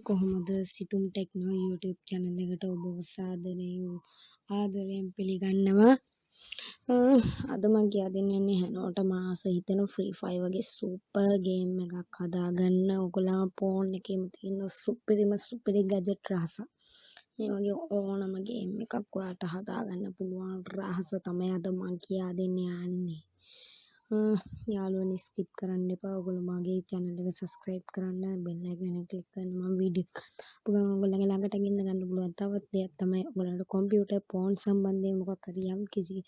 කොහොමද සිතුම් techno YouTube channel එකට ඔබව ආදරයෙන් පිළිගන්නවා. අද මම කියා දෙන්න යන්නේ හැමෝටම ආස හිතෙන Free Fire වගේ සුපර් ගේම් එකක් හදාගන්න. ඔයගොල්ලෝ ෆෝන් එකේම තියෙන සුපිරි ගැජට් රහස. මේ වගේ ඕනම ගේම් එකක් ඔයාලට හදාගන්න පුළුවන් රහස තමයි අද මම කියා දෙන්න යන්නේ. යාළුවනි ස්කිප් කරන්න එපා. ඔයගොල්ලෝ මගේ channel එක subscribe කරන්න, bell icon එක click කරන්න. මම වීඩියෝ ගමන් ඔයගොල්ලන්ගේ ළඟට ගෙන්න ගන්න පුළුවන් තවත් දෙයක් තමයි ඔයගොල්ලන්ට කම්පියුටර් ෆෝන් සම්බන්ධයෙන් මොකක් හරි යම් කිසි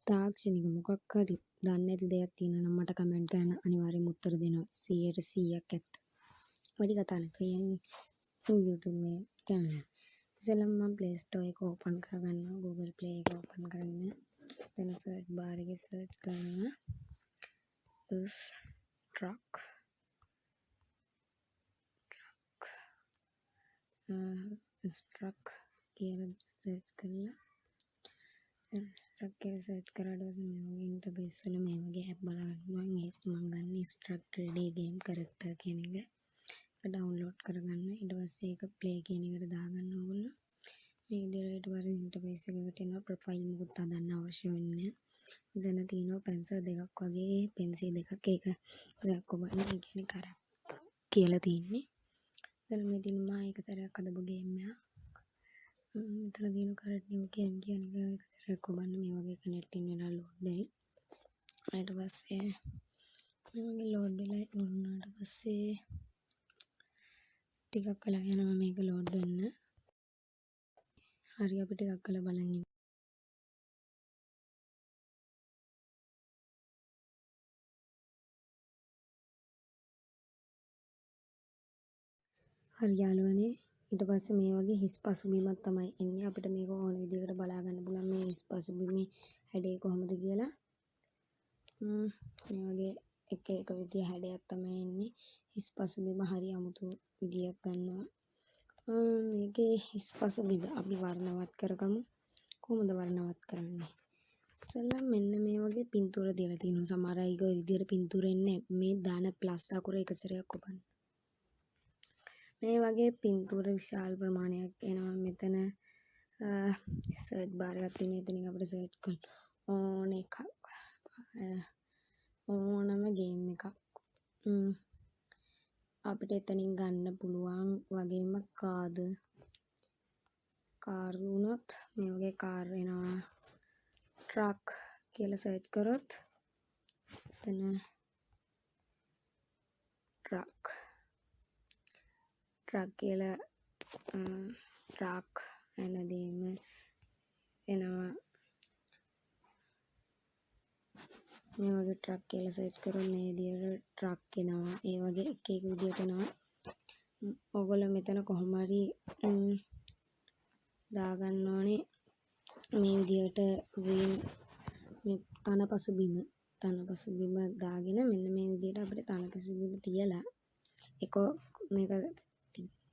තාක්ෂණික මොකක් හරි දන්නේ නැති දෙයක් තියෙනවා නම් මට කමෙන්ට් කරන්න. අනිවාර්යෙන්ම උත්තර දෙනවා 100%ක් ඇත්ත. වැඩි කතා නැතුව YouTube මේ channel එක. ඉතින් මම Play Store එක open කරගන්නවා. Google Play එක open කරගෙන එතන search bar එකේ search කරනවා struck කියලා සර්ච් කරලා struck කියලා සර්ච් කරාට පස්සේ මේ වගේ ඉන්ටර්ෆේස් වල මේ වගේ ඇප් බලන්න පුළුවන්. ඒත් මම ගන්න struck 3D game character කියන එක. ඒක ඩවුන්ලෝඩ් කරගන්න. ඊට පස්සේ ඒක play කියන එකට දාගන්න ඕගොල්ලෝ. මේ විදිහට ඊට ඉන්ටර්ෆේස් එකකට එනවා. ප්‍රොෆයිල් මුකුත් හදන්න අවශ්‍ය වෙන්නේ නැහැ. එතන තියෙනවා පැන්සල් දෙකක් වගේ පෙන්සිල් දෙකක් ඒක කොබන්නේ කියන්නේ කරක් කියලා තියෙන්නේ. එතන මේ තියෙන මා එක සැරයක් හදපු ගේම් එකක්. මෙතන තියෙන කරට් නිව් ගේම් කියන එක සැරයක් කොබන්න මේ වගේ කනෙක්ට් වෙලා ලෝඩ් වෙයි. ඊට පස්සේ මේ වගේ ලෝඩ් වෙලා වුණාට පස්සේ ටිකක් වෙලා යනවා මේක ලෝඩ් වෙන්න. හරි අපි ටිකක් කළා බලන් ඉමු. හරි යාළුවනේ ඊට පස්සේ මේ වගේ හිස් පසුබිමක් තමයි එන්නේ. අපිට මේක ඕන විදිහකට බලා ගන්න පුළුවන් මේ හිස් පසුබිමේ හැඩය කොහොමද කියලා. මේ වගේ එක විදිය හැඩයක් තමයි එන්නේ. හිස් පසුබිම හරි අමුතු විදියක් ගන්නවා. මේකේ හිස් පසුබිම අපි වර්ණවත් කරගමු. කොහොමද වර්ණවත් කරන්නේ? ඉතින් මෙන්න මේ වගේ පින්තූර දීලා තියෙනවා. සමහර අය ඔය විදියට පින්තූර එන්නේ මේ දාන ප්ලස් අකුර එක සැරයක් කොපන්න. මේ වගේ පින්තූර විශාල ප්‍රමාණයක් එනවා මෙතන සර්ච් බාර් එකක් තියෙන එතනින් අපිට සර්ච් කරන්න ඕන එකක් ඕනම ගේම් එකක් අපිට එතනින් ගන්න පුළුවන්. වගේම කාර් වුණොත් මේ වගේ කාර් එනවා. ට්‍රක් කියලා සර්ච් කරොත් එතන ට්‍රක් කියලා ට්‍රක් එනදීම එනවා. මේ වගේ ට්‍රක් කියලා සර්ච් කරොත් මේ විදියට ට්‍රක් එනවා. ඒ වගේ එක විදියට එනවා. ඔයගොල්ලෝ මෙතන කොහොම හරි දාගන්න ඕනේ මේ විදියට මේ තනපසුබිම දාගෙන මෙන්න මේ විදියට අපිට තනපසුබිම තියලා මේක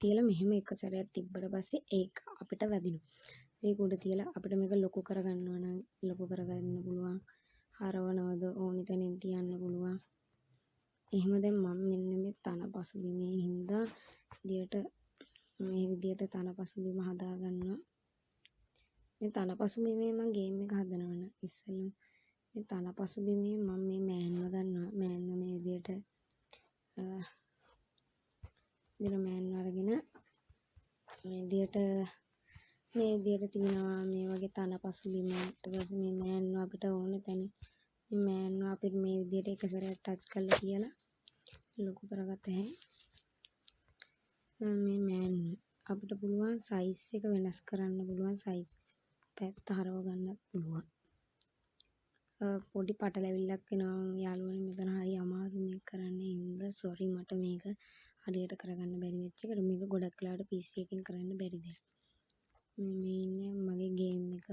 තියලා මෙහෙම එක සැරයක් තිබ්බට පස්සේ ඒක අපිට වැදිනවා. ඒක උඩ තියලා අපිට මේක ලොකු කරගන්නවා නම් ලොකු කරගන්න පුළුවන්. හරවනවද ඕනි තැනින් තියන්න පුළුවන්. එහෙම දැන් මම මෙන්න මේ තනපසුබිමේ හින්දා මේ විදියට තනපසුබිම හදා ගන්නවා. මේ තනපසුබිමේ මම ගේම් එක හදනවන ඉස්සෙල්ලා මේ තනපසුබිමේ මම මේ මෑන්ව ගන්නවා. මෑන්ව මේ විදියට මෑන්ව අරගෙන මේ විදියට තියනවා මේ වගේ තනපසුබිම. ඊට පස්සේ මේ මෑන්ව අපිට ඕන තැන මේ මෑන්ව අපිට මේ විදියට එක සැරයක් ටච් කරලා කියලා ලොකු කරගත්ත හැකි. මේ මෑන්ව අපිට පුළුවන් සයිස් එක වෙනස් කරන්න පුළුවන්. සයිස් පැත්ත හරව ගන්නත් පුළුවන්. පොඩි පටලැවිල්ලක් වෙනවා යාළුවනේ මෙතන හරි අමාරු මේක කරන්න හින්දා සෝරි මට මේක හරියට කරගන්න බැරි වෙච්ච එකට. මේක ගොඩක් වෙලාවට PC එකෙන් කරන්න බැරි දෙයක්. මේ ඉන්නේ මගේ ගේම් එක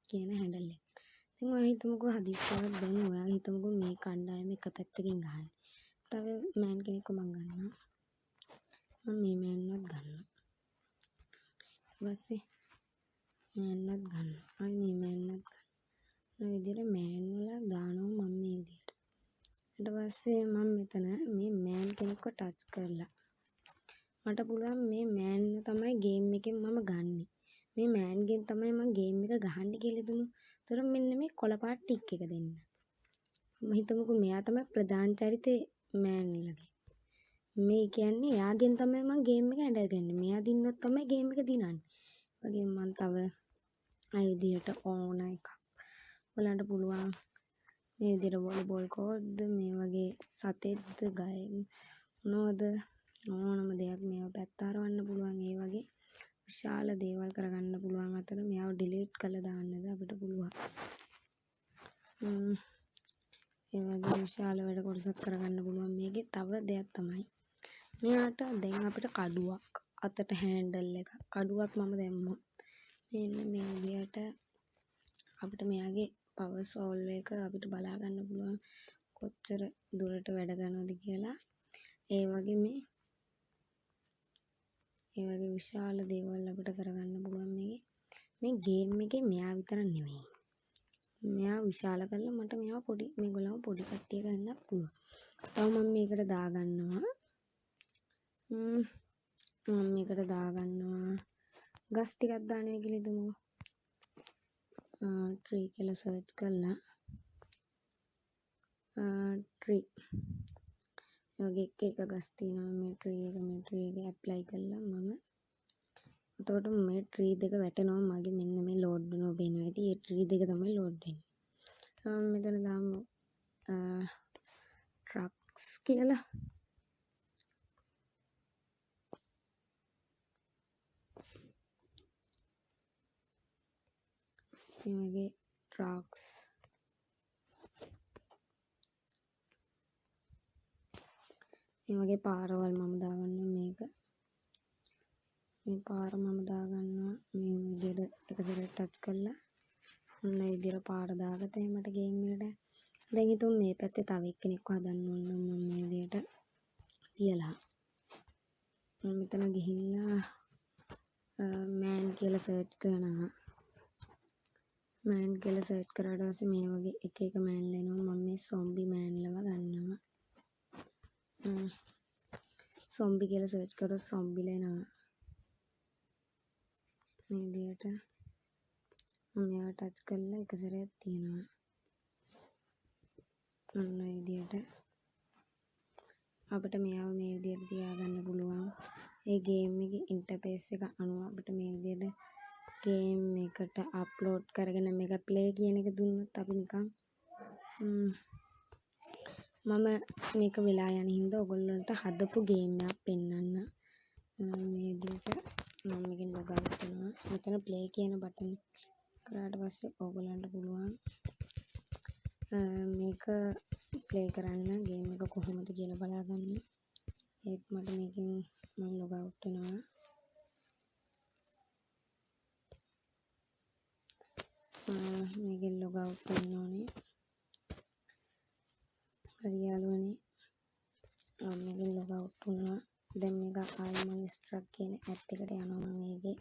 කියන හැන්ඩල් එක. ඉතින් ඔයා හිතමුකෝ හදිස්සියක් දැන් ඔයා හිතමුකෝ මේ කණ්ඩායම එක පැත්තකින් ගහන්නේ. තව මෑන් කෙනෙක්ව මම ගන්නවා. මම මේ මෑන්වත් ගන්නවා. ඊට පස්සේ මෑන්වත් ගන්නවා. ආයි මේ මෑන්වත් ගන්නවා. මේ විදිහට මෑන් වල දානවා මම මේ විදිහට. ඊට පස්සේ මම මෙතන මේ මෑන් කෙනෙක්ව ටච් කරලා මට පුළුවන් මේ මෑන්ව තමයි ගේම් එකෙන් මම ගන්නෙ. මේ මෑන්ගෙන් තමයි මම ගේම් එක ගහන්නේ කියලා හිතමු. ඒතර මෙන්න මේ කොළපාට ටික් එක දෙන්න. මම හිතමුකෝ මෙයා තමයි ප්‍රධාන චරිතේ මෑන්ලගේ. මේ කියන්නේ එයාගෙන් තමයි මම ගේම් එක ඇඳගන්නේ. මෙයා දින්නොත් තමයි ගේම් එක දිනන්නේ. වගේ මම තව අය විදියට ඕන එකක්. ඔයාලන්ට පුළුවන් මේ විදියට වොලිබෝල් කෝඩ්ද මේ වගේ සතෙක්ද ගයි මොනවද ඕනම දෙයක් මේව පැත්ත හරවන්න පුළුවන්. ඒ වගේ විශාල දේවල් කරගන්න පුළුවන් අතර මෙයාව ඩිලීට් කරලා දාන්නද අපිට පුළුවන්. ඒ වගේ විශාල වැඩ කොටසක් කරගන්න පුළුවන්. මේකේ තව දෙයක් තමයි මෙයාට දැන් අපිට කඩුවක් අතට හෑන්ඩල් එක කඩුවක් මම දැම්මොත් මෙන්න මේ විදියට අපිට මෙයාගේ පවර් සෝල් එක අපිට බලා ගන්න පුළුවන් කොච්චර දුරට වැඩ කරනවද කියලා. ඒ වගේ විශාල දේවල් අපිට කරගන්න පුළුවන් මේ ගේම් එකේ මෙයා විතර නෙමෙයි. මෙයා විශාල කරලා මට මෙයා පොඩි මේගොල්ලෝ පොඩි කට්ටිය ගන්න පුළුවන්. තව මම මේකට දාගන්නවා ගස් ටිකක් දානවා කියලා හිතමුකෝ. ට්‍රී කියලා සර්ච් කරලා ට්‍රී වගේ එක ගස් තියෙනවා. මේ ට්‍රී එක ඇප්ලයි කළා මම. එතකොට මේ ට්‍රී දෙක වැටෙනවා මගේ මෙන්න මේ ලෝඩ් වෙනවා පේනවා. ඉතින් මේ ට්‍රී දෙක තමයි ලෝඩ් වෙන්නේ. මෙතන දාමු ට්‍රක්ස් කියලා. මේ වගේ ට්‍රක්ස් මේ වගේ පාරවල් මම දාගන්නවා මේක. මේ පාර මම දාගන්නවා මේ විදිහට එක සැරේට ටච් කරලා ඔන්න මේ විදිහට පාර දාගත්තා මට ගේම් එකට. දැන් හිතමු මේ පැත්තේ තව එක්කෙනෙක්ව හදන්න ඕන නම් මම මේ විදිහට තියලා මම මෙතන ගිහිල්ලා මෑන් කියලා සර්ච් කරනවා. මෑන් කියලා සර්ච් කරාට පස්සේ මේ වගේ එක මෑන්ලා එනවා. මම මේ සොම්බි මෑන්ලව ගන්නවා. සොම්බි කියලා සර්ච් කරොත් සොම්බිලා එනවා. මේ විදිහට මම මේවා ටච් කරලා එක සැරයක් තියනවා. ඔන්න මේ විදිහට අපිට මේව මේ විදිහට තියාගන්න පුළුවන්. ඒ ගේම් එකේ ඉන්ටර්ෆේස් එක අනුව අපිට මේ විදිහට ගේම් එකට අප්ලෝඩ් කරගෙන මේක ප්ලේ කියන එක දුන්නොත් අපි නිකන් මම මේක වෙලා යන හින්දා ඔයගොල්ලන්ට හදපු ගේම් එකක් පෙන්වන්න. මේ විදිහට මම මේකෙන් ලොග් අවුට් වෙනවා. මෙතන ප්ලේ කියන බටන් කරාට පස්සේ ඔයගොල්ලන්ට පුළුවන් මේක ප්ලේ කරන්න ගේම් එක කොහොමද කියලා බලාගන්න. ඒත් මට මේකෙන් මම ලොග් අවුට් වෙනවා. මේකෙන් ලොග් අවුට් වෙන්න ඕනේ. හරි යාළුවනේ. මේකෙන් ලොග් අවුට් වුණා. දැන් මේක ආයෙ මම ස්ට්‍රක් කියන ඇප් එකට යනවා මම ඒකේ.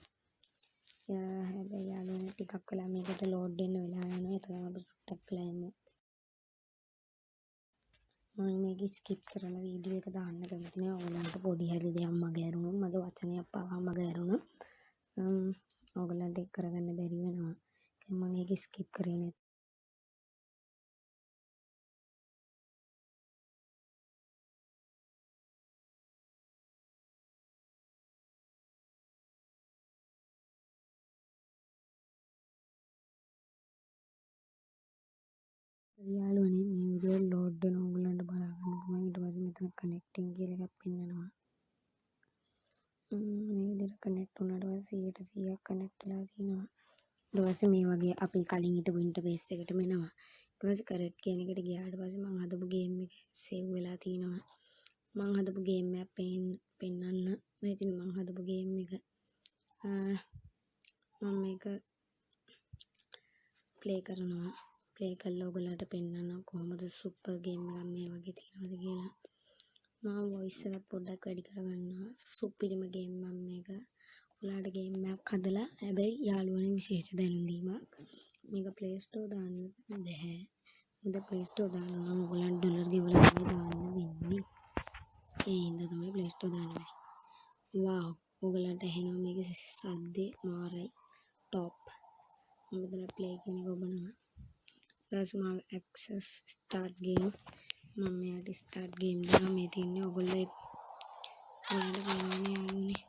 හැබැයි යාළුවනේ ටිකක් වෙලා මේකට ලෝඩ් වෙන්න වෙලා යනවා. එතකොට අපි ටක් වෙලා යමු. මම මේක ස්කිප් කරලා වීඩියෝ එක දාන්න කැමති නෑ. ඔයගලන්ට පොඩි හරි දෙයක් මග ඇරුණොත් මගේ වචනයක් පවා මග ඇරුණොත් ඔයගලන්ට ඒක කරගන්න බැරි වෙනවා. මම මේක ස්කිප් කරේ නෑ. යාළුවනේ මේ විදිහට ලෝඩ් වෙන ඕගොල්ලන්ට බලා ගන්න පුළුවන්. ඊට පස්සේ මෙතන කනෙක්ටිං කියලා එකක් පෙන්නනවා. මේ විදිහට කනෙක්ට් වුණාට පස්සේ 100% කනෙක්ට් වෙලා තියෙනවා. ඊට පස්සේ මේ වගේ අපි කලින් හිටපු ඉන්ටර්ෆේස් එකටම එනවා. ඊට පස්සේ කරෙක්ට් කියන එකට ගියාට පස්සේ මම හදපු ගේම් එක සේව් වෙලා තියෙනවා. මම හදපු ගේම් එකක් පෙන්නන්න. මේ ඉතින් මම හදපු ගේම් එක මම මේක ප්ලේ කරනවා. ප්ලේ කරලා ඔයගොල්ලන්ට පෙන්නන්න කොහොමද සුපර් ගේම් එකක් මේ වගේ තියෙනවද කියලා. මම වොයිස් එකත් පොඩ්ඩක් වැඩි කරගන්නවා. සුපිරිම ගේම් මම මේක. ඔයාලට ගේම් එකක් හදලා හැබැයි යාළුවනේ විශේෂ දැනුම් දීමක්. මේක ප්ලේ ස්ටෝර් දාන්න බෑ. මොකද ප්ලේ ස්ටෝර් දානවා නම් ඔයගොල්ලන්ට ඩොලර් ගෙවලා දාන්න වෙන්නේ. ඒ හින්දා තමයි ප්ලේ ස්ටෝර් දාන්න බෑ. වාව් ඔයගලන්ට ඇහෙනවා මේකේ සද්දේ මාරයි টপ මම මෙතන ප්ලේ කියන එක ඔබනවා ඊට පස්සේ මම ඇක්සස් ස්ටාර්ට් ගේම් මම මෙයාට ස්ටාර්ට් ගේම් දෙනවා මේ තියන්නේ ඔයගොල්ලෝ ඔයාලට බලන්න යාළුවනේ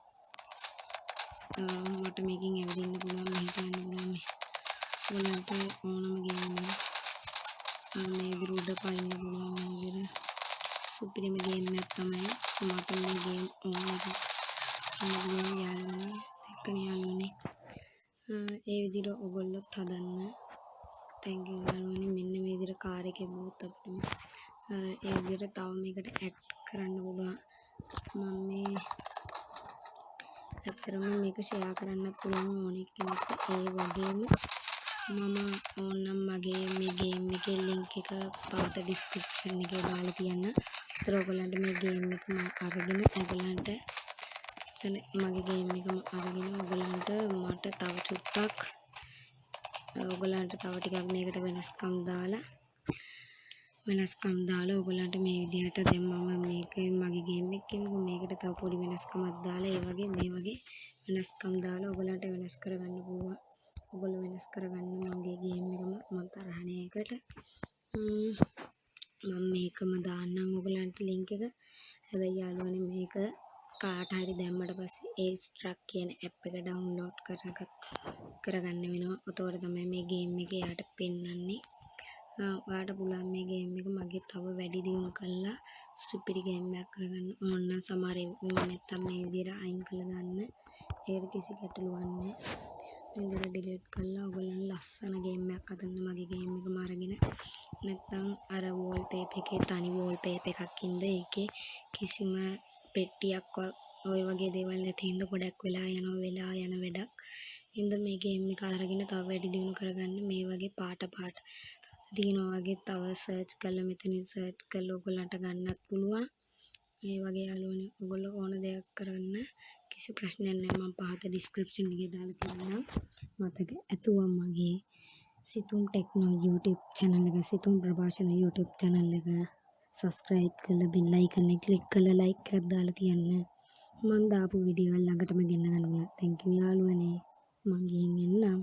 මට මේකෙන් ඇවිදින්න පුළුවන් මෙහෙට යන්න පුළුවන් ඔයාලට ඕනම ගේම් එක මේ විරුද්ධ පයින්න පුළුවන් මේ විදිහට සුපිරිම ගේම් එකක් තමයි මට මේ ගේම් ඕන එක ඔයාලා යාළුවනේ එක්කනේ යාළුවනේ ඒ විදිහට ඔයගොල්ලොත් හදන්න thank you යාළුවනේ මෙන්න මේ විදිහට කාර් එකේ බෝත් අපිට ඒ විදිහට තව මේකට ඇඩ් කරන්න පුළුවන් මම මේ ඇත්තටම මේක ෂෙයා කරන්නත් පුළුවන් ඕනෙක් කෙනෙක්ට ඒ වගේම මම ඕනනම් මගේ මේ ගේම් එකේ ලින්ක් එක පහත ඩිස්ක්‍රිප්ෂන් එකේ දාලා තියන්න. ඒතර ඔයගලන්ට මේ ගේම් එක අරගෙන ඔයගලන්ට එතන මගේ ගේම් එකම අරගෙන ඔයගලන්ට මට තව චුට්ටක් ඔයගලන්ට තව ටිකක් මේකට වෙනස්කම් දාලා ඔයගලන්ට මේ විදිහට දැන් මම මේකේ මගේ ගේම් එකේ මේකට තව පොඩි වෙනස්කමක් දාලා ඒ වගේ මේ වගේ වෙනස්කම් දාලා ඔයගලන්ට වෙනස් කරගන්න පුළුවන්. ඔයගොල්ලෝ වෙනස් කරගන්න මගේ ගේම් එකම මම තරහනේ එකට මම මේකම දාන්නම් ඔයගලන්ට ලින්ක් එක. හැබැයි යාළුවනේ මේක කාට හරි දැම්මට පස්සේ ඒ ස්ට්‍රක් කියන ඇප් එක ඩවුන්ලෝඩ් කරගන්න වෙනවා. එතකොට තමයි මේ ගේම් එක යාට පෙන්වන්නේ. ඔයාලට පුළුවන් මේ ගේම් එක මගේ තව වැඩි දියුණු කරලා සුපිරි ගේම් එකක් කරගන්න ඕන නම් සමහර ඒවා නැත්තම් මේ විදිහට අයින් කරලා දාන්න. ඒකට කිසි ගැටලුවක් නැහැ. මේ විදිහට ඩිලීට් කරලා ඔයගොල්ලන් ලස්සන ගේම් එකක් හදන්න මගේ ගේම් එකම අරගෙන නැත්තම් අර වෝල් පේපර් එකේ තනි වෝල් පේපර් එකක් ඉඳ ඒකේ කිසිම පෙට්ටියක් ඔය වගේ දේවල් නැති හින්දා ගොඩක් වෙලා යන වැඩක්. හින්දා මේ ගේම් එක අරගෙන තව වැඩි දියුණු කරගන්න මේ වගේ පාට තියෙනවා වගේ තව සර්ච් කරලා මෙතනින් සර්ච් කරලා ඔයගොල්ලන්ට ගන්නත් පුළුවන්. ඒ වගේ යාළුවනේ ඔයගොල්ලෝ ඕන දෙයක් කරන්න කිසි ප්‍රශ්නයක් නැහැ. මම පහත ඩිස්ක්‍රිප්ෂන් එකේ දාලා තියෙනවා. මතක ඇතුවම් මගේ සිතුම් ටෙක්නෝ YouTube channel එක සිතුම් ප්‍රභාෂණ YouTube channel එක subscribe කරලා bell icon එක click කරලා like එකක් දාලා තියන්න. මම දාපු වීඩියෝ වල ළඟටම ගෙන්න ගන්න. thank you යාළුවනේ. මම ගිහින් එන්නම්.